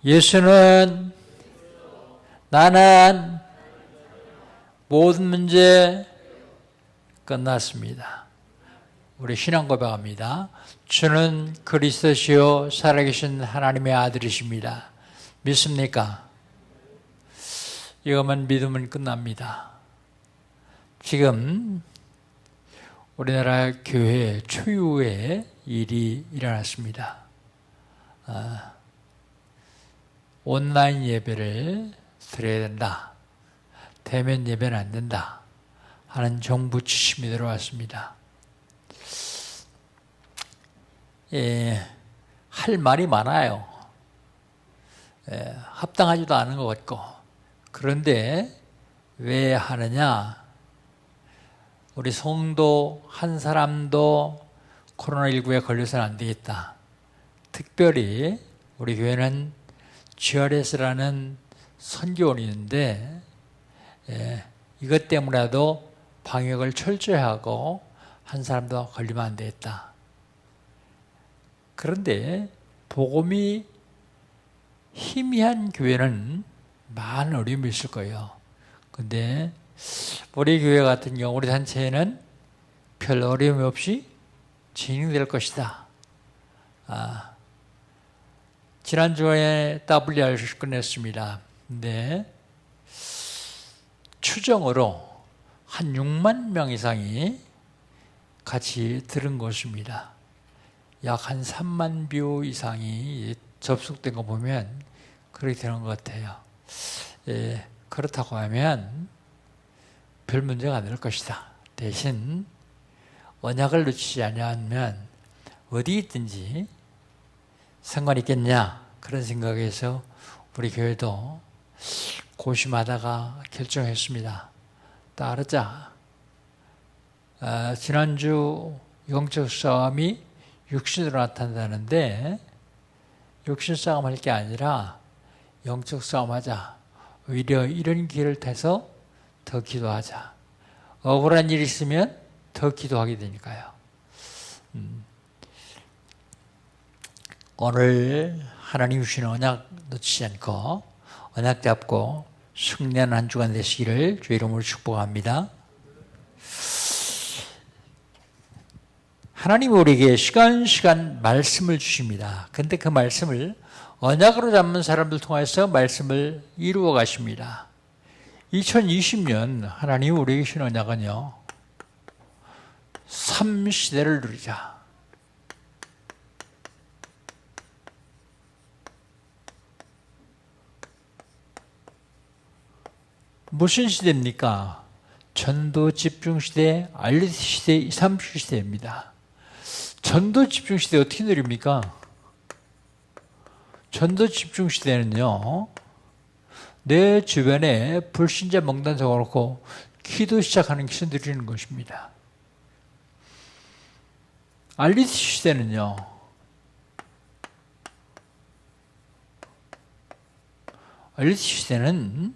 예수는 나는 모든 문제 끝났습니다. 우리 신앙 고백합니다. 주는 그리스도시요 살아계신 하나님의 아들이십니다. 믿습니까? 이거만 믿으면 끝납니다. 지금 우리나라 교회 초유의 일이 일어났습니다. 온라인 예배를 드려야 된다. 대면 예배는 안 된다. 하는 정부 지침이 들어왔습니다. 할 말이 많아요. 합당하지도 않은 것 같고. 그런데 왜 하느냐? 우리 성도 한 사람도 코로나19에 걸려서는 안 되겠다. 특별히 우리 교회는 GRS라는 선교원이 있는데 이것 때문에라도 방역을 철저히 하고 한 사람도 걸리면 안 되겠다. 그런데 복음이 희미한 교회는 많은 어려움이 있을 거예요. 근데 우리 교회 같은 경우 우리 단체에는 별 어려움이 없이 진행될 것이다. 지난주에 WR을 끝냈습니다. 근데 추정으로 한 6만 명 이상이 같이 들은 것입니다. 약 한 3만 뷰 이상이 접속된 거 보면 그렇게 되는 것 같아요. 그렇다고 하면 별 문제가 안 될 것이다. 대신 언약을 놓치지 않으면 어디 있든지 상관이 있겠냐 그런 생각에서 우리 교회도 고심하다가 결정했습니다. 따르자. 지난주 영적 싸움이 육신으로 나타난다는데 육신 싸움 할 게 아니라 영적 싸움 하자. 오히려 이런 길을 타서 더 기도하자. 억울한 일이 있으면 더 기도하게 되니까요. 오늘 하나님 주시는 언약 놓치지 않고 언약 잡고 승리하는 한 주간 되시기를 주의 이름으로 축복합니다. 하나님 우리에게 시간 말씀을 주십니다. 근데 그 말씀을 언약으로 잡는 사람들 통해서 말씀을 이루어 가십니다. 2020년 하나님 우리에게 주신 언약은요. 3시대를 누리자. 무슨 시대입니까? 전도 집중 시대, 알리티 시대, 237 시대입니다. 전도 집중 시대 어떻게 누립니까? 전도 집중 시대는요. 내 주변에 불신자 명단 적어놓고 기도 시작하는 것을 누리는 것입니다. 알리티 시대는요. 알리티 시대는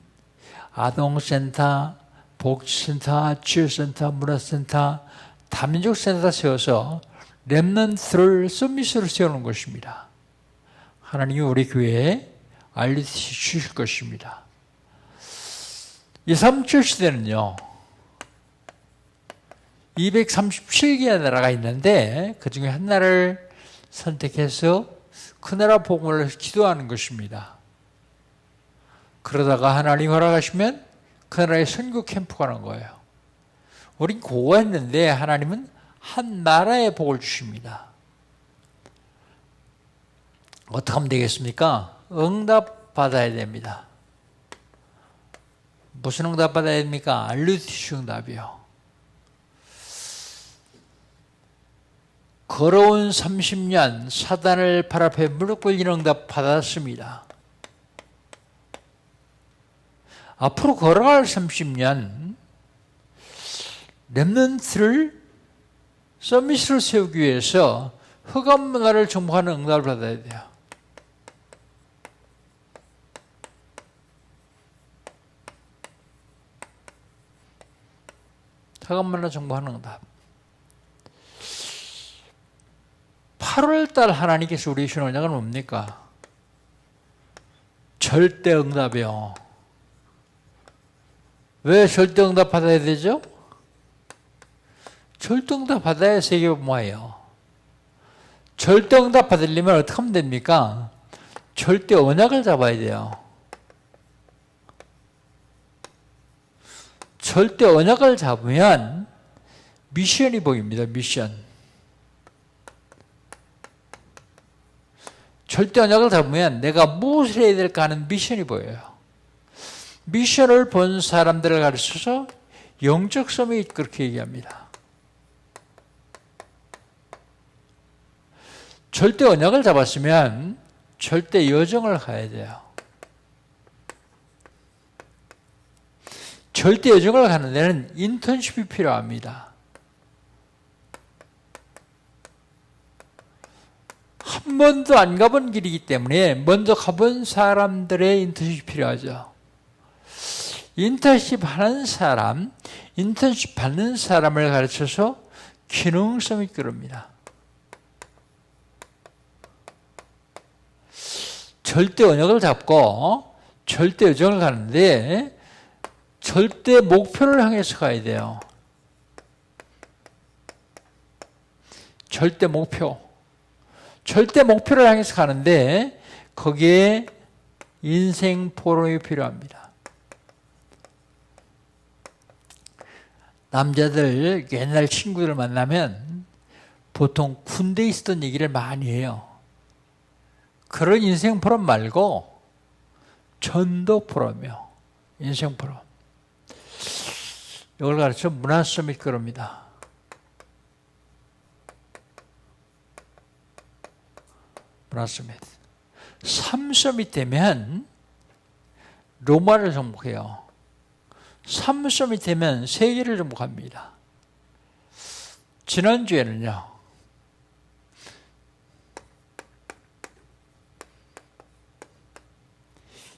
아동센터, 복지센터, 치유센터, 문화센터, 다민족센터 세워서 렘넌트를 서밋으로 세우는 것입니다. 하나님이 우리 교회에 알리티 주실 것입니다. 237 시대는요. 237개의 나라가 있는데 그 중에 한 나라를 선택해서 그 나라 복음을 기도하는 것입니다. 그러다가 하나님 허락하시면 그 나라에 선교 캠프가 가는 거예요. 우린 그거 했는데 하나님은 한 나라의 복을 주십니다. 어떻게 하면 되겠습니까? 응답 받아야 됩니다. 무슨 응답 받아야 됩니까? 알리티 응답이요. 걸어온 30년 사단을 발 앞에 무릎 꿇리는 응답 받았습니다. 앞으로 걸어갈 30년 렘넌트를 서밋으로 세우기 위해서 흑암 문화를 정복하는 응답을 받아야 돼요. 흑암 문화 정복하는 응답. 8월달 하나님께서 우리에게 주는 언약은 뭡니까? 절대응답이요. 왜 절대응답 받아야 되죠? 절대응답 받아야 세계복음화예요. 절대응답 받으려면 어떻게 하면 됩니까? 절대 언약을 잡아야 돼요. 절대 언약을 잡으면 미션이 보입니다. 미션. 절대 언약을 잡으면 내가 무엇을 해야 될까 하는 미션이 보여요. 미션을 본 사람들을 가르쳐서 영적 서밋 그렇게 얘기합니다. 절대 언약을 잡았으면 절대 여정을 가야 돼요. 절대 여정을 가는 데는 인턴십이 필요합니다. 한 번도 안 가본 길이기 때문에 먼저 가본 사람들의 인턴십이 필요하죠. 인턴십 하는 사람, 인턴십 받는 사람을 가르쳐서 기능 서밋 그럽니다. 절대 언약을 잡고 절대 여정을 가는데 절대 목표를 향해서 가야 돼요. 절대 목표. 절대 목표를 향해서 가는데 거기에 인생 포럼이 필요합니다. 남자들 옛날 친구들 만나면 보통 군대에 있었던 얘기를 많이 해요. 그런 인생 포럼 말고 전도 포럼이요. 인생 포럼. 이걸 가르쳐 문화 서밋 그럽니다. 문화 서밋. 3 서밋 되면 로마를 정복해요. 3 서밋 되면 세계를 정복합니다. 지난주에는요.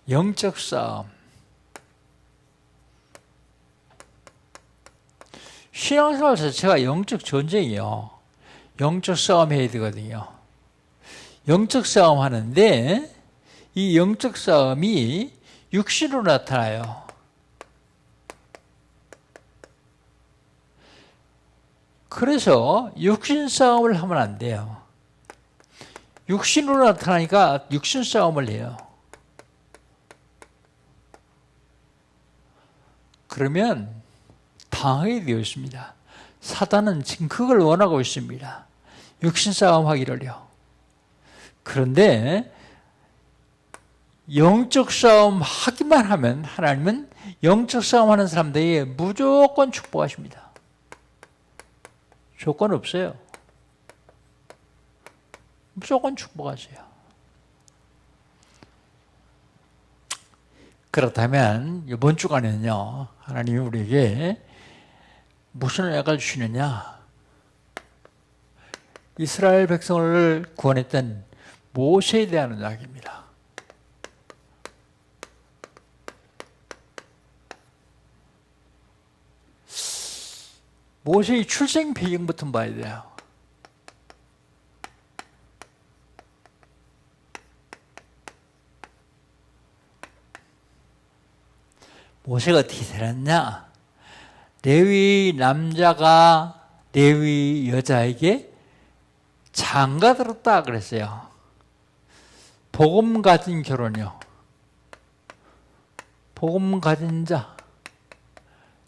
영적 싸움. 신앙생활 자체가 영적 전쟁이요. 영적 싸움 해야 되거든요. 영적 싸움 하는데 이 영적 싸움이 육신으로 나타나요. 그래서 육신 싸움을 하면 안 돼요. 육신으로 나타나니까 육신 싸움을 해요. 그러면 당하게 되어 있습니다. 사단은 지금 그걸 원하고 있습니다. 육신 싸움 하기를요. 그런데 영적 싸움 하기만 하면 하나님은 영적 싸움 하는 사람들에게 무조건 축복하십니다. 조건 없어요. 무조건 축복하세요. 그렇다면 이번 주간에는요. 하나님이 우리에게 무슨 언약을 주시느냐? 이스라엘 백성을 구원했던 모세에 대한 언약입니다. 모세의 출생 배경부터 봐야 돼요. 모세가 어떻게 살았냐? 레위 남자가 레위 여자에게 장가들었다 그랬어요. 복음 가진 결혼이요. 복음 가진 자.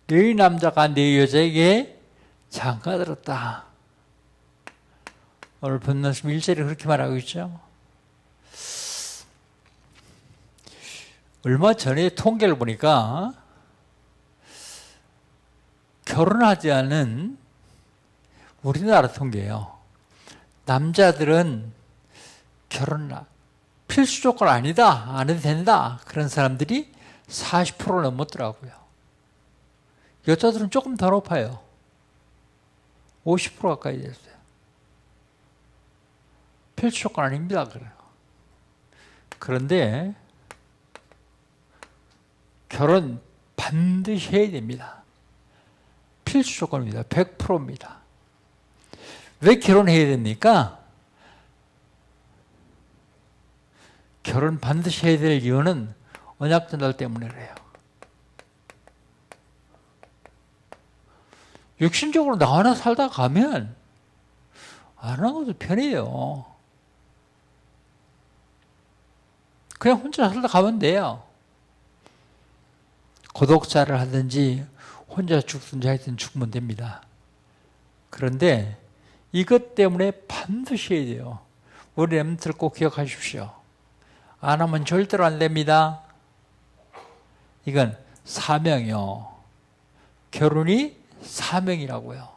레위 남자가 레위 여자에게 장가들었다. 오늘 본 말씀 1절에 그렇게 말하고 있죠. 얼마 전에 통계를 보니까 결혼하지 않은 우리나라 통계예요. 남자들은 결혼 필수 조건 아니다. 안 해도 된다. 그런 사람들이 40% 넘었더라고요. 여자들은 조금 더 높아요. 50% 가까이 됐어요. 필수 조건 아닙니다. 그런데 결혼 반드시 해야 됩니다. 필수 조건입니다. 100%입니다. 왜 결혼해야 됩니까? 결혼 반드시 해야 될 이유는 언약 전달 때문에 그래요. 육신적으로 나 하나 살다 가면 안 하는 것도 편해요. 그냥 혼자 살다 가면 돼요. 고독사를 하든지 혼자 죽든지 하여튼 죽으면 됩니다. 그런데 이것 때문에 반드시 해야 돼요. 우리 렘트를 꼭 기억하십시오. 안 하면 절대로 안 됩니다. 이건 사명이요. 결혼이 사명이라고요.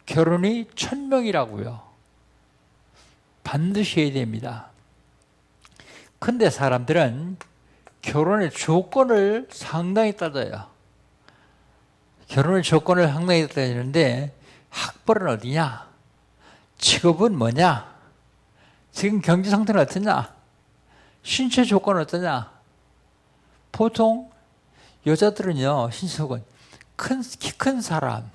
결혼이 천명이라고요. 반드시 해야 됩니다. 근데 사람들은 결혼의 조건을 상당히 따져요. 결혼의 조건을 상당히 따지는데 학벌은 어디냐? 직업은 뭐냐? 지금 경제 상태는 어떠냐? 신체 조건은 어떠냐? 보통 여자들은요, 신체 조건, 키 큰 사람.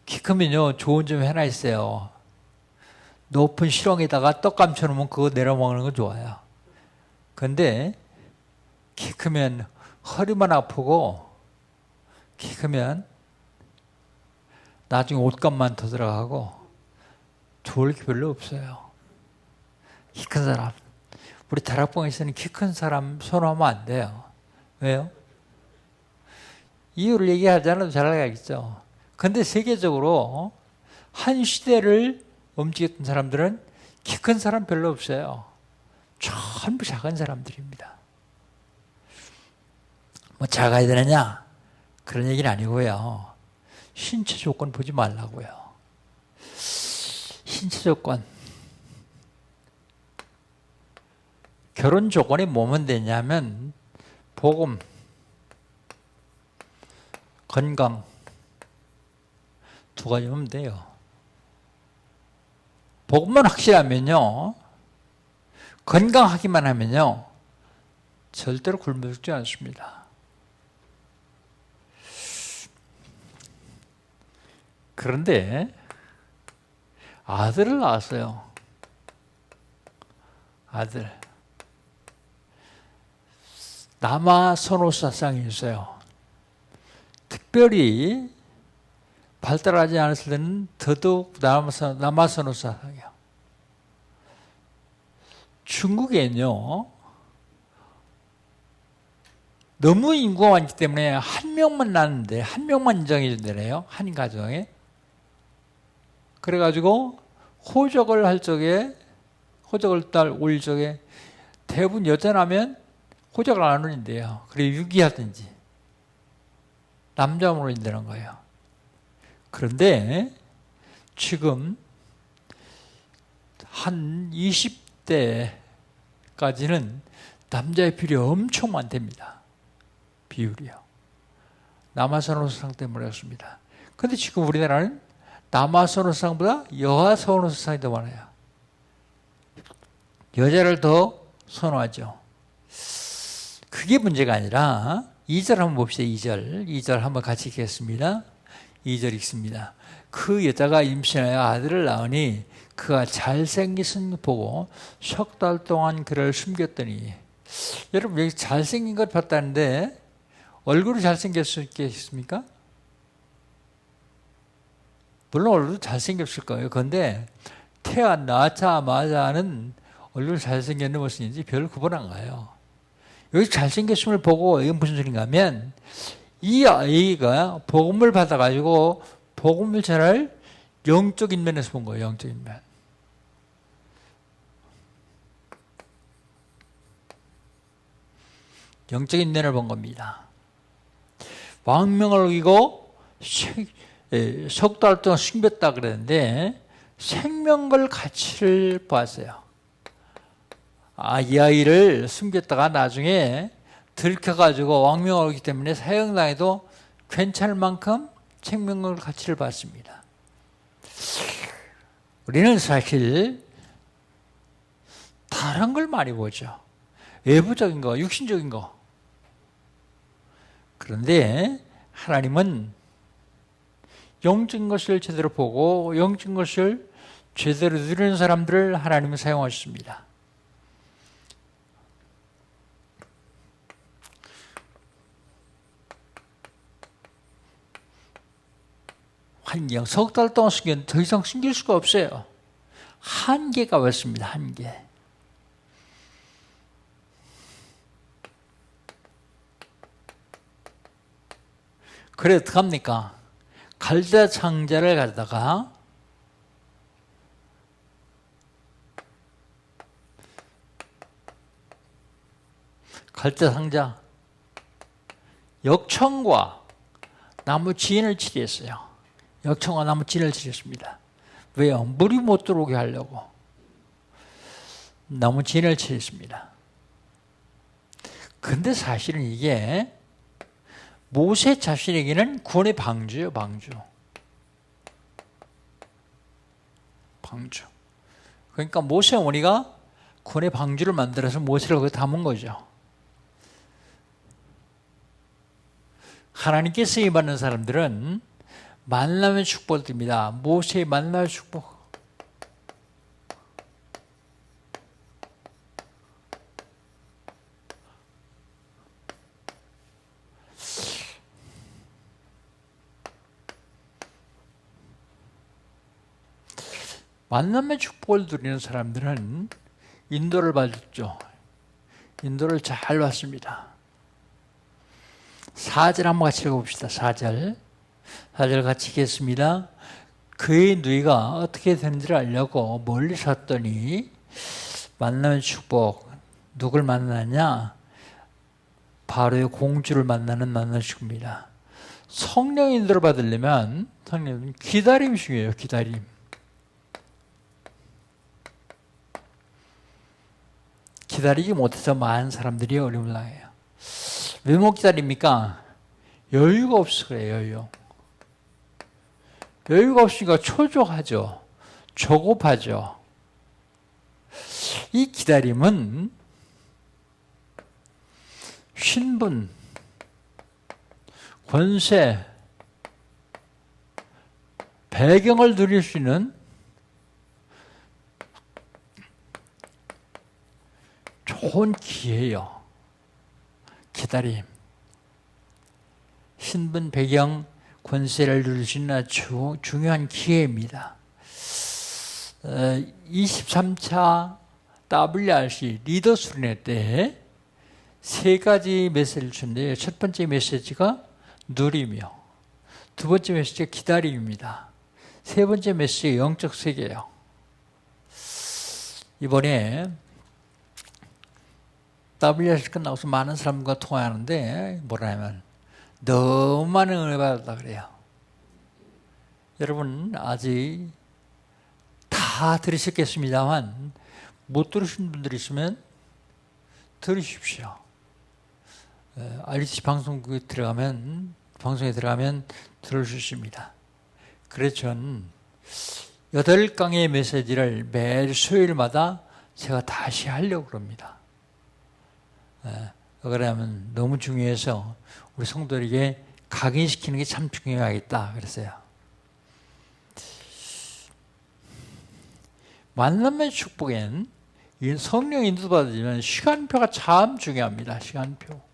키 크면요, 좋은 점이 하나 있어요. 높은 실ong에다가 떡 감춰놓으면 그거 내려먹는 거 좋아요. 근데 키 크면 허리만 아프고, 키 크면 나중에 옷값만 더 들어가고 좋을 게 별로 없어요. 키 큰 사람. 우리 다락방에서는 키 큰 사람 선호하면 안 돼요. 왜요? 이유를 얘기하지 않아도 잘 알겠죠. 근데 세계적으로 한 시대를 움직였던 사람들은 키 큰 사람 별로 없어요. 전부 작은 사람들입니다. 뭐 작아야 되느냐? 그런 얘기는 아니고요. 신체 조건 보지 말라고요. 신체 조건. 결혼 조건이 뭐면 되냐면 복음, 건강 두 가지면 돼요. 복음만 확실하면요, 건강하기만 하면요, 절대로 굶어 죽지 않습니다. 그런데 아들을 낳았어요. 아들. 남아선호사상이 있어요. 특별히 발달하지 않았을 때는 더더욱 남아선호사상이에요. 중국에는요, 너무 인구가 많기 때문에 한 명만 낳는데 한 명만 인정해 준다네요. 한 가정에. 그래가지고 호적을 할 적에, 호적을 올 적에 대부분 여자 나면 호적을 안 올린대요. 그래 유기하든지 남자만 올린다는 거예요. 그런데 지금 한 20대까지는 남자의 비율이 엄청 많답니다. 비율이요. 남아선호사상 때문에 그렇습니다. 그런데 지금 우리나라는 남아선호사상보다 여아선호사상이 더 많아요. 여자를 더 선호하죠. 그게 문제가 아니라 2절 한번 봅시다. 2절 한번 같이 읽겠습니다. 2절 읽습니다. 그 여자가 임신하여 아들을 낳으니 그가 잘생긴 보고 석 달 동안 그를 숨겼더니, 여러분 여기 잘생긴 걸 봤다는데 얼굴이 잘생겼겠습니까? 물론 얼굴도 잘생겼을 거예요. 그런데 태어나자마자는 얼굴 잘생겼는 무엇인지 별 구분 안 가요. 여기 잘생겼음을 보고 이게 무슨 소린가 하면 이 아이가 복음을 받아가지고 복음을 전할 영적인 면에서 본 거예요. 영적인 면. 영적인 면을 본 겁니다. 왕명을 어기고 석 달 동안 숨겼다 그랬는데 생명걸 가치를 보았어요. 이 아이를 숨겼다가 나중에 들켜가지고 왕명을 얻기 때문에 사형당해도 괜찮을 만큼 생명걸 가치를 봤습니다. 우리는 사실 다른 걸 많이 보죠. 외부적인 거, 육신적인 거. 그런데 하나님은 영적인 것을 제대로 보고 영적인 것을 제대로 누리는 사람들을 하나님은 사용하셨습니다. 환경, 석 달 동안 숨겼는데 더 이상 숨길 수가 없어요. 한계가 왔습니다. 한계. 그래 어떡합니까? 갈대 상자를 가져다가 갈대 상자 역청과 나무 진을 칠했어요. 역청과 나무 진을 칠했습니다. 왜요? 물이 못 들어오게 하려고 나무 진을 칠했습니다. 근데 사실은 이게 모세 자신에게는 구원의 방주예요. 방주. 그러니까 모세 어머니가 구원의 방주를 만들어서 모세를 거기 담은 거죠. 하나님께 쓰임받는 사람들은 만남의 축복을 드립니다. 모세의 만남의 축복. 만남의 축복을 누리는 사람들은 인도를 받았죠. 인도를 잘 받습니다. 4절 한번 같이 읽어봅시다. 4절 같이 읽겠습니다. 그의 누이가 어떻게 되는지를 알려고 멀리 섰더니 만남의 축복, 누굴 만나냐? 바로의 공주를 만나는 만남의 축복입니다. 성령 인도를 받으려면 성령 기다림이 중요해요. 기다림. 기다리지 못해서 많은 사람들이 어려움을 당해요. 왜 못 기다립니까? 여유가 없어 그래요. 여유가 없으니까 초조하죠. 조급하죠. 이 기다림은 신분, 권세, 배경을 누릴 수 있는 좋은 기회예요. 기다림. 신분, 배경, 권세를 누릴 수 있는 아주 중요한 기회입니다. 23차 WRC 리더 수련회 때 세 가지 메시지를 주는데요. 첫 번째 메시지가 누리며, 두 번째 메시지가 기다림입니다. 세 번째 메시지가 영적 세계예요. 이번에 WRC 끝나고서 많은 사람과 통화하는데 뭐라냐면 너무 많은 은혜 받았다 그래요. 여러분 아직 다 들으셨겠습니다만 못 들으신 분들이 있으면 들으십시오. RUTC 방송에 들어가면 들을 수 있습니다. 그래서 전 8강의 메시지를 매일 수요일마다 제가 다시 하려고 합니다. 그러면 너무 중요해서 우리 성도에게 각인시키는 게 참 중요하겠다 그랬어요. 만남의 축복엔 성령 인도받으면 시간표가 참 중요합니다. 시간표.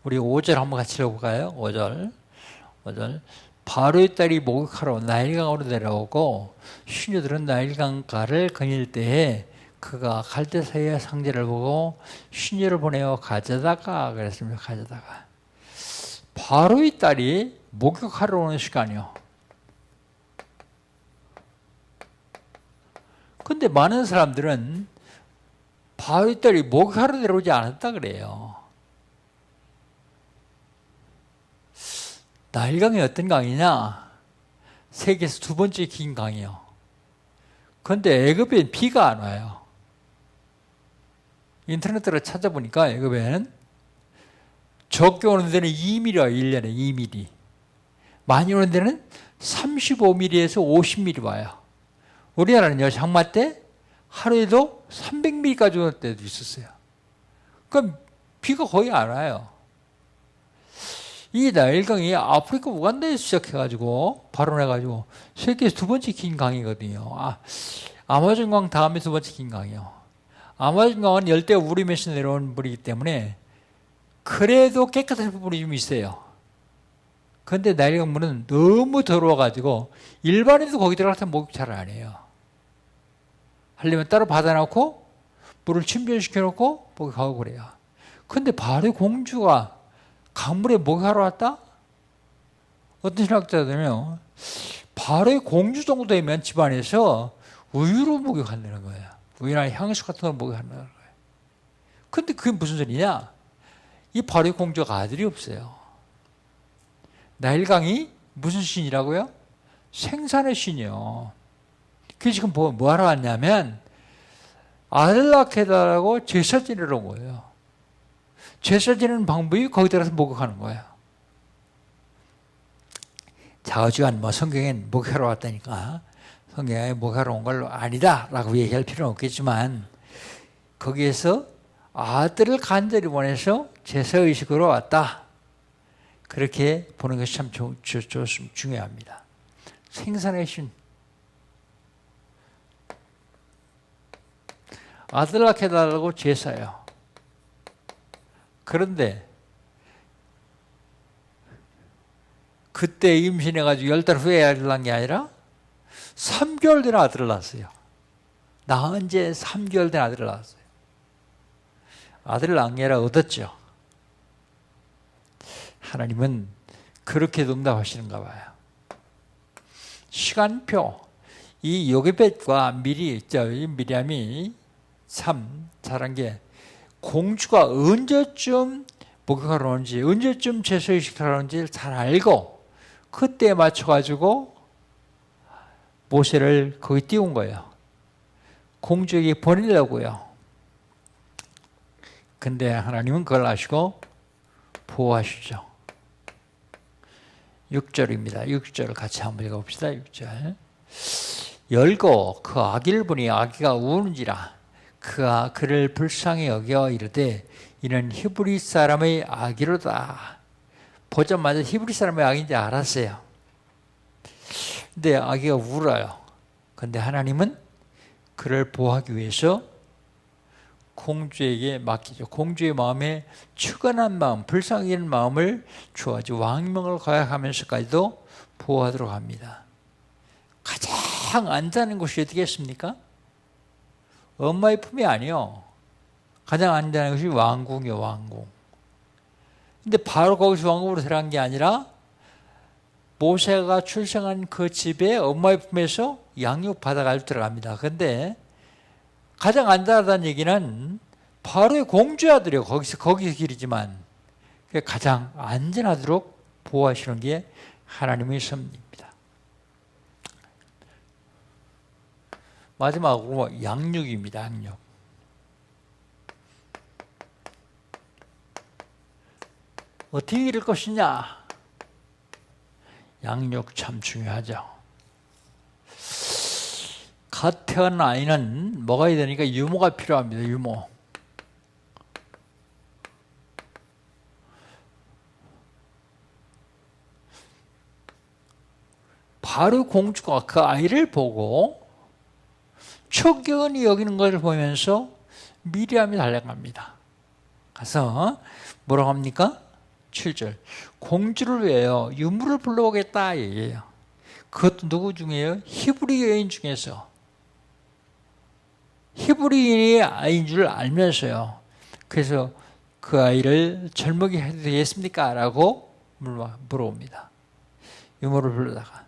우리 5절 한번 같이 읽어볼까요? 5절. 바로의 딸이 목욕하러 나일강으로 내려오고 시녀들은 나일강가를 거닐 때에 그가 갈대사의 상제를 보고 시녀를 보내어 가져다가 그랬습니다. 가져다가. 바로의 딸이 목욕하러 오는 시간이요. 근데 많은 사람들은 바로의 딸이 목욕하러 내려오지 않았다 그래요. 나일강이 어떤 강이냐? 세계에서 두 번째 긴 강이요. 그런데 애굽엔 비가 안 와요. 인터넷으로 찾아보니까 애굽에는 적게 오는 데는 2mm 와요. 1년에 2mm. 많이 오는 데는 35mm에서 50mm 와요. 우리나라는요, 장마 때 하루에도 300mm까지 오는 때도 있었어요. 그럼 비가 거의 안 와요. 이 나일강이 아프리카 우간다에서 시작해가지고 발원해가지고 세계에서 두 번째 긴 강이거든요. 아마존강 다음에 두 번째 긴 강이요. 아마존강은 열대 우림에서 내려온 물이기 때문에 그래도 깨끗한 부분이 좀 있어요. 그런데 나일강 물은 너무 더러워가지고 일반인도 거기 들어가서 목욕 잘 안 해요. 하려면 따로 받아놓고 물을 침전시켜놓고 목욕하고 그래요. 그런데 바로의 공주가 강물에 목욕하러 왔다? 어떤 신학자들은요, 바로의 공주 정도 되면 집안에서 우유로 목욕한다는 거예요. 우유나 향수 같은 걸 목욕한다는 거예요. 근데 그게 무슨 소리냐? 이 바로의 공주가 아들이 없어요. 나일강이 무슨 신이라고요? 생산의 신이요. 그게 지금 뭐 하러 왔냐면 아들 낳게 해달라고 제사 지내러 온 거예요. 제사 지내는 방법이 거기 들어가서 목욕하는 거예요. 자어지간 성경엔 목욕하러 왔다니까 성경에 목욕하러 온 걸로 아니다 라고 얘기할 필요는 없겠지만 거기에서 아들을 간절히 원해서 제사의식으로 왔다. 그렇게 보는 것이 참 중요합니다. 생산의 신. 아들 낳게 해달라고 제사요. 그런데 그때 임신해가지고 10달 후에 아들을 낳은 게 아니라 3개월 된 아들을 낳았어요. 낳은 지 3개월 된 아들을 낳았어요. 아들을 낳은 게 아니라 얻었죠. 하나님은 그렇게 응답하시는가 봐요. 시간표. 이 요게벳과 미리암이 참 잘한 게 공주가 언제쯤 목욕하러 오는지 언제쯤 제사의식을 하러 오는지를 잘 알고 그때에 맞춰가지고 모세를 거기 띄운 거예요. 공주에게 보내려고요. 근데 하나님은 그걸 아시고 보호하시죠. 6절입니다. 6절을 같이 한번 읽어봅시다. 6절. 열고 그 아기를 보니 아기가 우는지라 그를 불쌍히 여겨 이르되 이는 히브리 사람의 아기로다. 보자마자 히브리 사람의 아기인지 알았어요. 근데 아기가 울어요. 근데 하나님은 그를 보호하기 위해서 공주에게 맡기죠. 공주의 마음에 측은한 마음, 불쌍히 여기는 마음을 주어가지고 왕명을 거역하면서까지도 보호하도록 합니다. 가장 안전한 곳이 어디겠습니까? 엄마의 품이 아니요. 가장 안전한 것이 왕궁이요, 왕궁. 근데 바로 거기서 왕궁으로 들어간 게 아니라 모세가 출생한 그 집에 엄마의 품에서 양육받아가지고 들어갑니다. 근데 가장 안전하다는 얘기는 바로의 공주 아들이요. 거기서 길이지만 가장 안전하도록 보호하시는 게 하나님의 섭리입니다. 마지막으로 양육입니다. 양육. 어떻게 이룰 것이냐? 양육 참 중요하죠. 갓 태어난 아이는 먹어야 되니까 유모가 필요합니다. 유모. 바로 공주가 그 아이를 보고 척연히 여기는 것을 보면서 미리암이 달려갑니다. 가서 뭐라고 합니까? 7절. 공주를 위하여 유물을 불러오겠다 얘기해요. 그것도 누구 중에요? 히브리 여인 중에서. 히브리인의 아이인 줄 알면서요. 그래서 그 아이를 젊게 해도 되겠습니까? 라고 물어봅니다. 유물을 불러다가.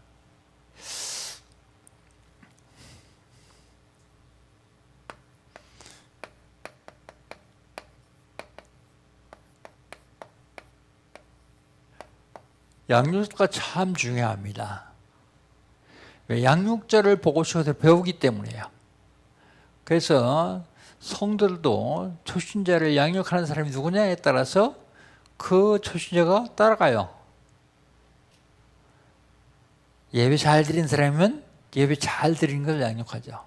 양육자가 참 중요합니다. 왜? 양육자를 보고서 배우기 때문이에요. 그래서 성도들도 초신자를 양육하는 사람이 누구냐에 따라서 그 초신자가 따라가요. 예배 잘 드린 사람이면 예배 잘 드린 걸 양육하죠.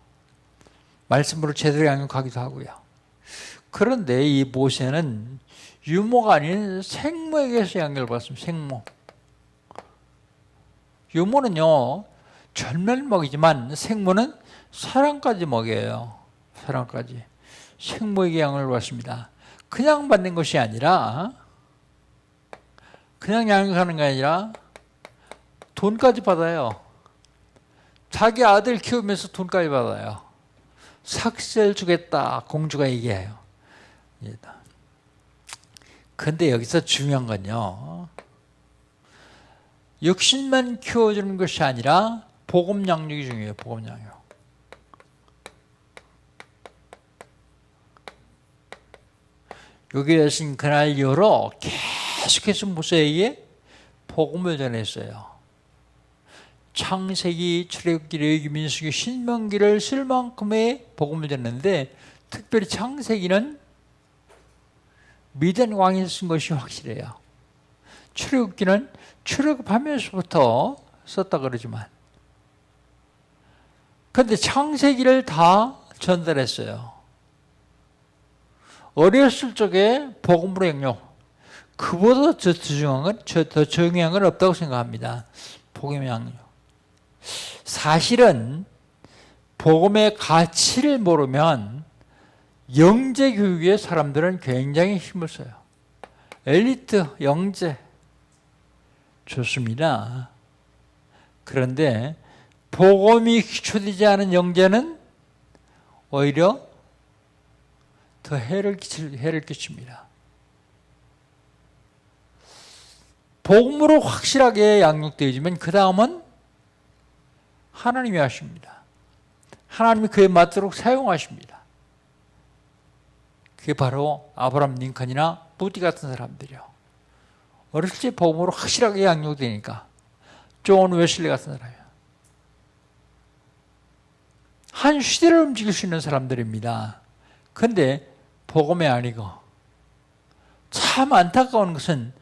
말씀으로 제대로 양육하기도 하고요. 그런데 이 모세는 유모가 아닌 생모에게서 양육을 받습니다. 생모. 유모는요, 절멸 먹이지만 생모는 사랑까지 먹여요. 사랑까지. 생모에게 양육을 받습니다. 그냥 받는 것이 아니라, 그냥 양육하는 게 아니라 돈까지 받아요. 자기 아들 키우면서 돈까지 받아요. 삭세를 주겠다, 공주가 얘기해요. 근데 여기서 중요한 건요, 육신만 키워주는 것이 아니라 복음 양육이 중요해요. 복음 양육. 여기에서는 그날 이후로 계속해서 모세에게 복음을 전했어요. 창세기, 출애굽기, 레위기, 민수기, 신명기를 쓸 만큼의 복음을 전했는데 특별히 창세기는 미디안 왕에서 쓴 것이 확실해요. 출애굽기는 출애굽하면서부터 썼다 그러지만, 그런데 창세기를 다 전달했어요. 어렸을 적에 복음으로 양육, 그보다 더 중요한 건 없다고 생각합니다. 복음 양육. 사실은 복음의 가치를 모르면 영재 교육에 사람들은 굉장히 힘을 써요. 엘리트, 영재 좋습니다. 그런데 복음이 기초되지 않은 영재는 오히려 더 해를 끼칩니다. 복음으로 확실하게 양육되어지면 그 다음은 하나님이 하십니다. 하나님이 그에 맞도록 사용하십니다. 그게 바로 아브라함 링컨이나 부디 같은 사람들이요. 어렸을 때 복음으로 확실하게 양육되니까. 존 웨슬리 같은 사람이요. 한 시대를 움직일 수 있는 사람들입니다. 그런데 복음이 아니고, 참 안타까운 것은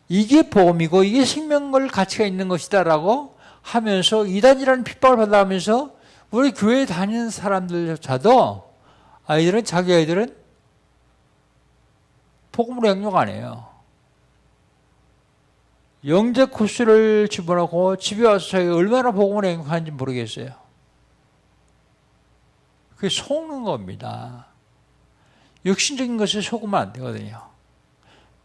이게 복음이고 이게 생명을 가치가 있는 것이다라고 하면서 이단이라는 핍박을 받아가면서 우리 교회에 다니는 사람들조차도 자기 아이들은 복음으로 양육 안 해요. 영재 코스를 집어넣고 집에 와서 자기가 얼마나 복음으로 양육하는지 모르겠어요. 그게 속는 겁니다. 육신적인 것에 속으면 안 되거든요.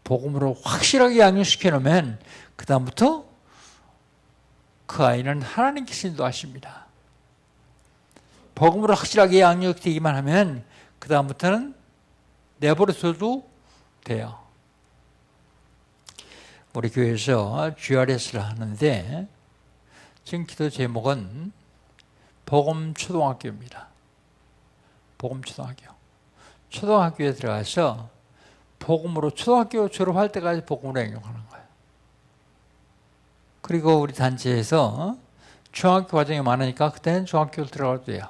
복음으로 확실하게 양육시켜 놓으면 그 다음부터 그 아이는 하나님께서 인도하십니다. 복음으로 확실하게 양육되기만 하면 그 다음부터는 내버려둬도 돼요. 우리 교회에서 GRS를 하는데 지금 기도 제목은 복음초등학교입니다. 복음초등학교. 초등학교에 들어가서 복음으로 초등학교 졸업할 때까지 복음으로 양육하는 거예요. 그리고 우리 단체에서 중학교 과정이 많으니까 그때는 중학교를 들어가도 돼요.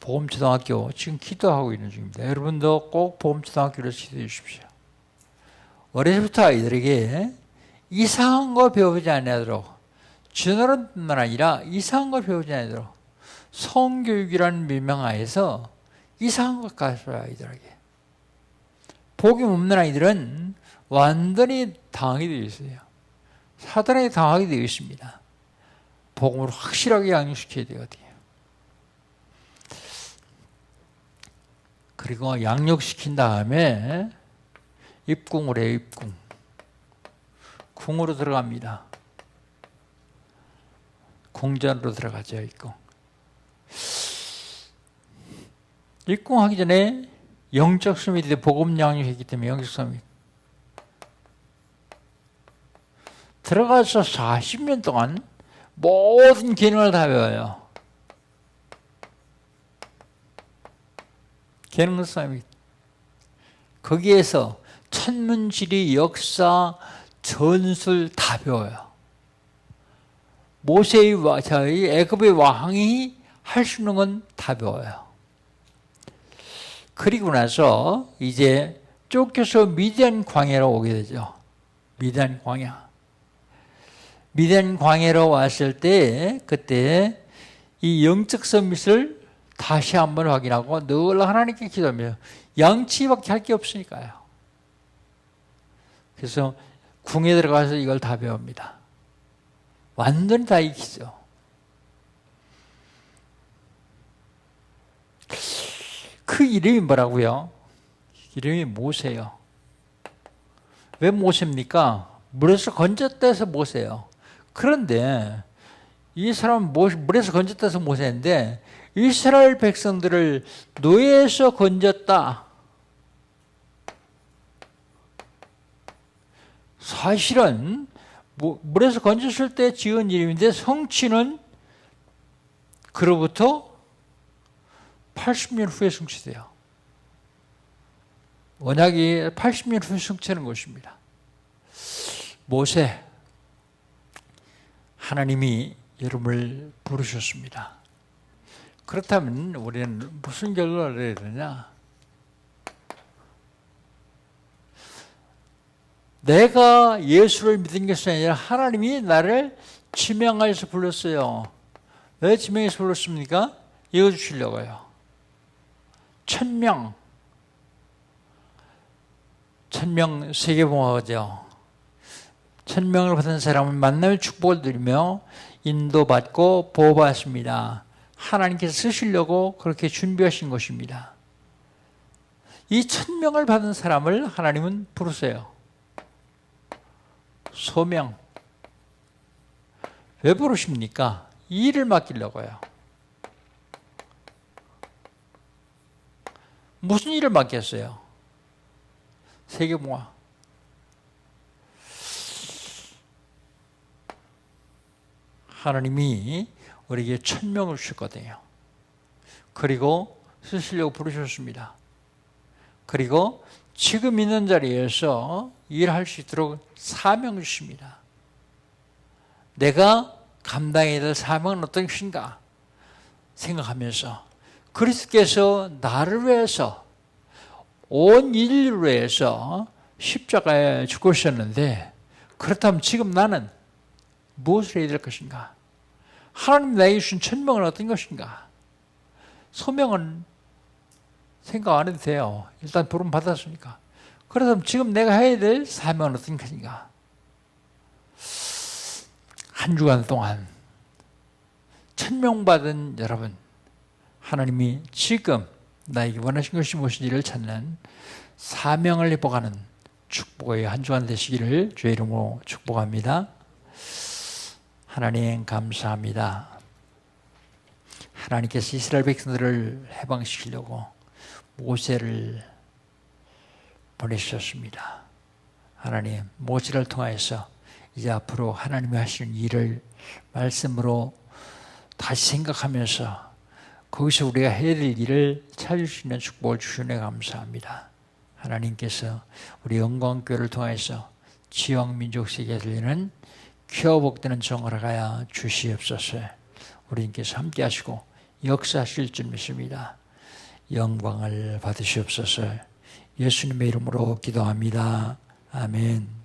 복음초등학교 지금 기도하고 있는 중입니다. 여러분도 꼭 복음초등학교를 기도해 주십시오. 어려서부터 아이들에게 이상한 거 배우지 않도록, 진화론뿐만 아니라 이상한 거 배우지 않도록 성교육이라는 민명하에서 이상한 것 가르쳐요. 아이들에게. 복음 없는 아이들은 완전히 당하게 되어 있어요. 사단에게 당하게 되어 있습니다. 복음으로 확실하게 양육시켜야 되거든요. 그리고 양육시킨 다음에 입궁을 해요. 입궁. 궁으로 들어갑니다. 궁전으로 들어가죠. 입궁. 입궁하기 전에 영적 수밋이 복음 양육했기 때문에 영적 수밋. 들어가서 40년 동안 모든 기능을 다 배워요. 기능 수밋. 거기에서 천문지리, 역사, 전술 다 배워요. 저희 애굽의 왕이 할 수 있는 건 다 배워요. 그리고 나서 이제 쫓겨서 미디안 광야로 오게 되죠. 미디안 광야. 미디안 광야로 왔을 때 그때 이 영적 서밋을 다시 한번 확인하고 늘 하나님께 기도하며 양치밖에 할 게 없으니까요. 그래서 궁에 들어가서 이걸 다 배웁니다. 완전히 다 익히죠. 그 이름이 뭐라고요? 이름이 모세요. 왜 모세입니까? 물에서 건졌다 해서 모세요. 그런데 이 사람은 물에서 건졌다 해서 모세인데 이스라엘 백성들을 노예에서 건졌다. 사실은 물에서 건졌을 때 지은 이름인데 성취는 그로부터 80년 후에 성취돼요. 언약이 80년 후에 성취하는 것입니다. 모세, 하나님이 여러분을 부르셨습니다. 그렇다면 우리는 무슨 결과를 내야 되냐? 내가 예수를 믿은 것이 아니라 하나님이 나를 지명하여서 불렀어요. 왜 지명해서 불렀습니까? 이거 주시려고요. 1000명 세계봉화죠. 1000명을 받은 사람은 만남의 축복을 드리며 인도받고 보호받습니다. 하나님께서 쓰시려고 그렇게 준비하신 것입니다. 이 1000명을 받은 사람을 하나님은 부르세요. 소명. 왜 부르십니까? 이 일을 맡기려고요. 무슨 일을 맡겼어요? 세계봉화. 하나님이 우리에게 1000명을 주셨거든요. 그리고 쓰시려고 부르셨습니다. 그리고 지금 있는 자리에서 일할 수 있도록 사명을 주십니다. 내가 감당해야 될 사명은 어떤 것인가 생각하면서 그리스도께서 나를 위해서 온 인류를 위해서 십자가에 죽으셨는데 그렇다면 지금 나는 무엇을 해야 될 것인가? 하나님 나에게 주신 1000명은 어떤 것인가? 소명은 생각 안 해도 돼요. 일단 부름 받았으니까. 그래서 지금 내가 해야 될 사명은 어떤 것인가? 한 주간 동안 1000명 받은 여러분, 하나님이 지금 나에게 원하신 것이 무엇인지를 찾는 사명을 회복하는 축복의 한 주간 되시기를 주의 이름으로 축복합니다. 하나님 감사합니다. 하나님께서 이스라엘 백성들을 해방시키려고 모세를 보내주셨습니다. 하나님, 모세를 통하여서 이제 앞으로 하나님이 하시는 일을 말씀으로 다시 생각하면서 거기서 우리가 해야 될 일을 찾을 수 있는 축복을 주시네 감사합니다. 하나님께서 우리 영광교회를 통해서 지역 민족 세계에 들리는 귀하고 복되는 정을 하여 주시옵소서. 우리님께서 함께 하시고 역사하실 줄 믿습니다. 영광을 받으시옵소서. 예수님의 이름으로 기도합니다. 아멘.